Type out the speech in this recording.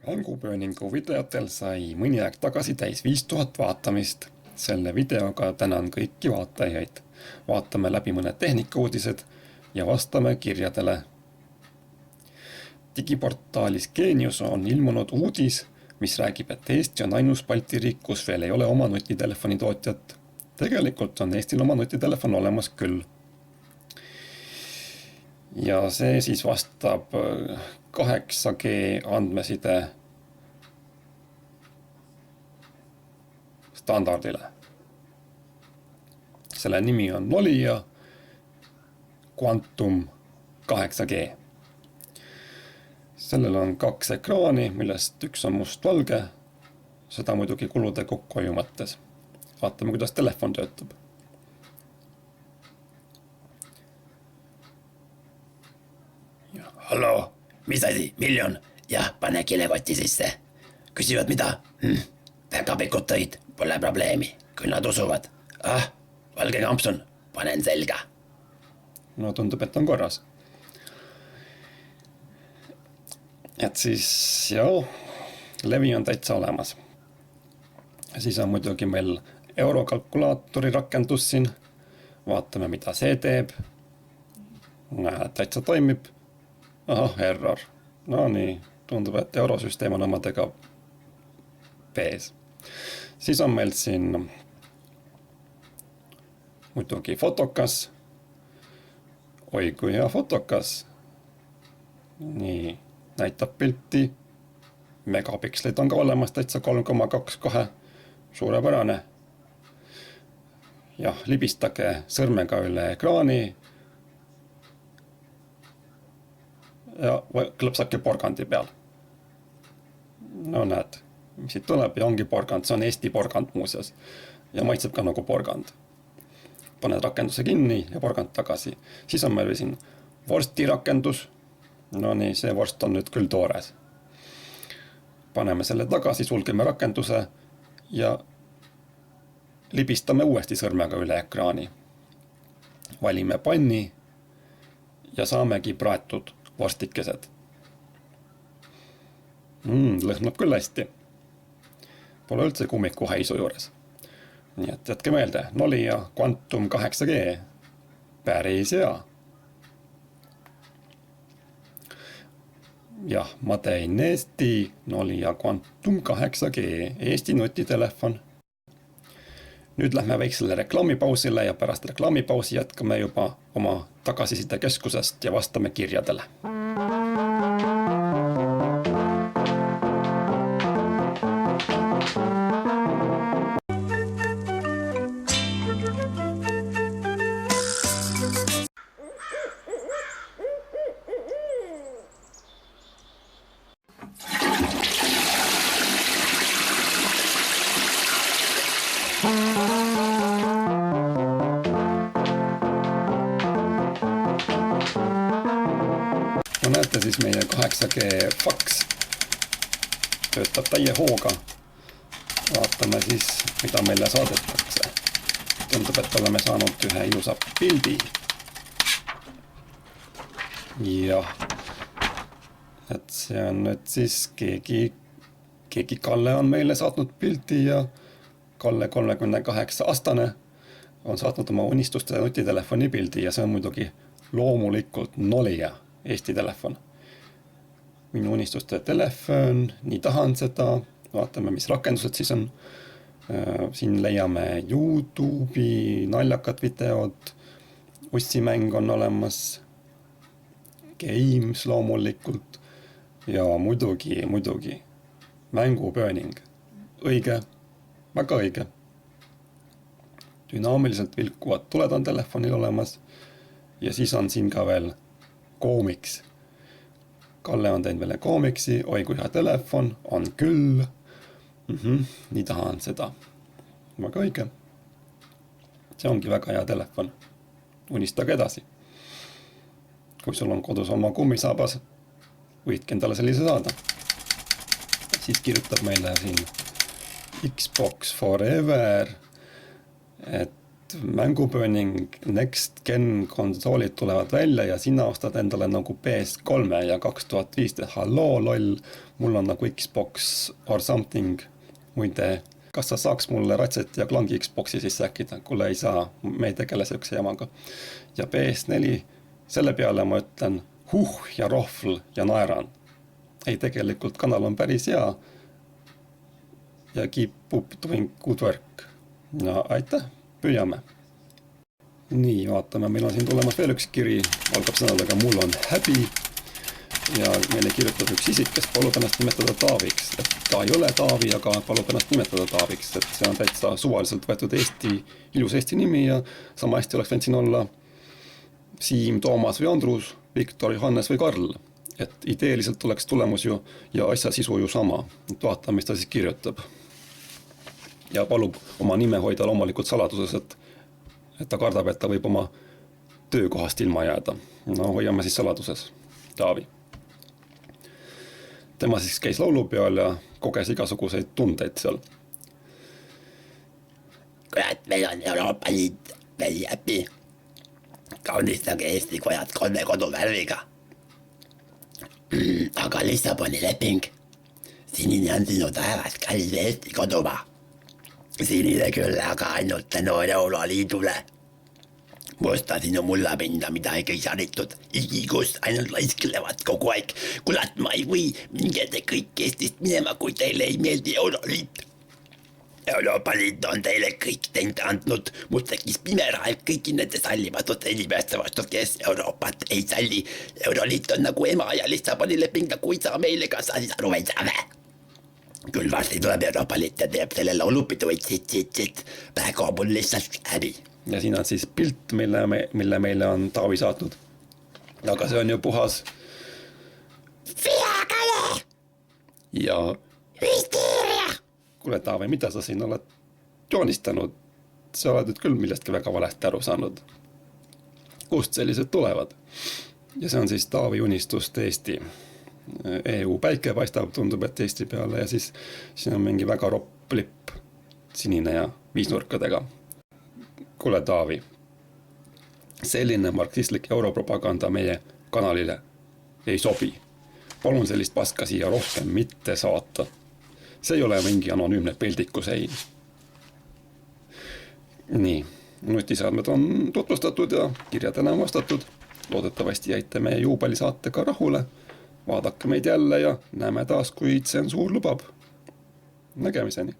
Mängupööningu videotel sai mõni aeg tagasi täis 5000 vaatamist. Selle videoga tänan kõiki vaatajaid. Vaatame läbi mõned tehnikauudised ja vastame kirjadele. Digiportaalis Genius on ilmunud uudis, mis räägib, et Eesti on ainus Balti riik, kus veel ei ole oma nutitelefoni tootjat. Tegelikult on Eestil oma nutitelefon olemas küll. Ja see siis vastab 8G andmeside standardile. Selle nimi on Nolia Quantum 8G. Sellel on 2 ekraani, millest üks on mustvalge, seda muidugi kulude kokkuhoiu mõttes. Vaatame, kuidas telefon töötab. Hallo, mis asi, miljon? Jah, pane kilekotti sisse. Küsivad mida? Päkapikud tõid, pole probleemi, küll nad usuvad. Valge kampsun, panen selga. No tundub, et on korras. Et siis joo, levi on täitsa olemas. Siis on muidugi meil eurokalkulaatori rakendus siin. Vaatame, mida see teeb. Täitsa toimib. Error. No nii, tundub, et eurosüsteem on omadega pees. Siis on meil siin muidugi fotokas. Oi kui hea fotokas. Nii, näitab pilti. Megapikslid on ka olemas, täitsa 3,22. Suurepärane. Jah, libistage sõrmega üle ekraani. Ja klõpsake porgandi peal. No näed, mis siit tuleb ja ongi porgand, see on Eesti porgand muuseas. Ja maitseb ka nagu porgand. Paned rakenduse kinni ja porgand tagasi. Siis on meil siin vorsti rakendus. No nii, see vorst on nüüd küll toores. Paneme selle tagasi, sulgeme rakenduse ja libistame uuesti sõrmega üle ekraani. Valime panni ja saamegi praetud vorstikesed. Lõhnab küll hästi. Pole üldse kummiku haisu juures. Nii et jätke meelde, Nolia Quantum 8G. Päris hea. Jah, ma tein Eesti Nolia Quantum 8G, Eesti nutitelefon. Nüüd lähme väiksele reklaamipausile ja pärast reklaamipausi jätkame juba oma tagasiside keskusest ja vastame kirjadele. No näete siis meie 8G faks töötab täie hooga. Vaatame siis, mida meile saadetakse. Tundub, et oleme saanud ühe ilusa pildi. Jah, et see on nüüd siis keegi Kalle on meile saatnud pildi ja Kalle 38-aastane on saatnud oma unistuste nutitelefoni pildi ja see on muidugi loomulikult Nolia Eesti telefon. Minu unistuste telefon, nii tahan seda. Vaatame, mis rakendused siis on. Siin leiame YouTube'i, naljakad videod, ussimäng on olemas, games loomulikult ja muidugi mängupööning. Õige, väga õige. Dünaamiliselt vilkuvad tuled on telefonil olemas ja siis on siin ka veel koomiks. Kalle on teinud veel koomiksi, oi kui hea telefon, on küll. Nii tahan seda. Väga õige. See ongi väga hea telefon. Unistage edasi. Kui sul on kodus oma kummisaabas, võidki endale sellise saada. Siis kirjutab meile siin Xbox Forever, et mängupööning Next Gen konsoolid tulevad välja ja sina ostad endale nagu PS3 ja 2015, halloo loll, mul on nagu Xbox or something. Muide, kas sa saaks mulle Ratchet ja Clanki Xboxi sisse äkkida? Kuule ei saa, me ei tegele sellise jamaga. Ja PS4, selle peale ma ütlen ja rohvl ja naeran. Ei, tegelikult kanal on päris hea ja keep up doing good work. No aitäh, püüame. Nii, vaatame, meil on siin tulemas veel üks kiri, algab sõnadega mul on häbi ja meile kirjutab üks isik, kes palub ennast nimetada Taaviks. Et ta ei ole Taavi, aga palub ennast nimetada Taaviks, et see on täitsa suvaliselt võetud ilus Eesti nimi ja sama hästi oleks võinud siin olla Siim, Toomas või Andrus, Viktor, Johannes või Karl. Et ideeliselt oleks tulemus ju ja asja sisu ju sama. Et vaatame, mis ta siis kirjutab. Ja palub oma nime hoida loomulikult saladuses, et ta kardab, et ta võib oma töökohast ilma jääda. No hoiame siis saladuses, Taavi. Tema siis käis laulupeol ja koges igasuguseid tundeid seal. Kurat, meil on Euroopa Liit, meil jäpi. Kaunistage Eesti kojad 3 koduvärviga. Aga Lissaboni leping. Sinine on sinu taevas, kallis Eesti kodumaa. Sinine küll, aga ainult tänu Euroliidule. Musta sinu mullapinda midagi ei saritud. Igikust ainult laisklevad kogu aeg. Kurat, ma ei või, minge te kõik Eestist minema, kui teile ei meeldi Euroliit. Euroopa Liit on teile kõik teinud andnud. Mul tekkis pimeraev kõigi nende sallimatute inimeste vastu, kes Euroopat ei salli. Euroliit on nagu ema ja Lissaboni leping, kui sa meile ka sa siis aru ei saa. Küll varsti tuleb Euroopa Liit ja teeb selle laulupidu, et praegu on mul lihtsalt häbi. Ja siin on siis pilt, mille meile on Taavi saatnud. Aga see on ju puhas Fiakale! Ja Hüsteeria! Kuule Taavi, mida sa siin oled joonistanud? Sa oled nüüd küll millestki väga valesti aru saanud. Kust sellised tulevad? Ja see on siis Taavi unistust Eesti. EU päike paistab, tundub, et Eesti peale ja siis siin on mingi väga ropp lipp, sinine ja 5 nurkadega. Kuule Taavi, selline marksistlik europropaganda meie kanalile ei sobi. Palun sellist paska siia rohkem mitte saata. See ei ole mingi anonüümne peldikus, ei. Nii, nutisaadmed on tutvustatud ja kirjadena on vastatud. Loodetavasti jäite meie juubelisaatega rahule. Vaadake meid jälle ja näeme taas, kui tsensuur lubab. Nägemiseni.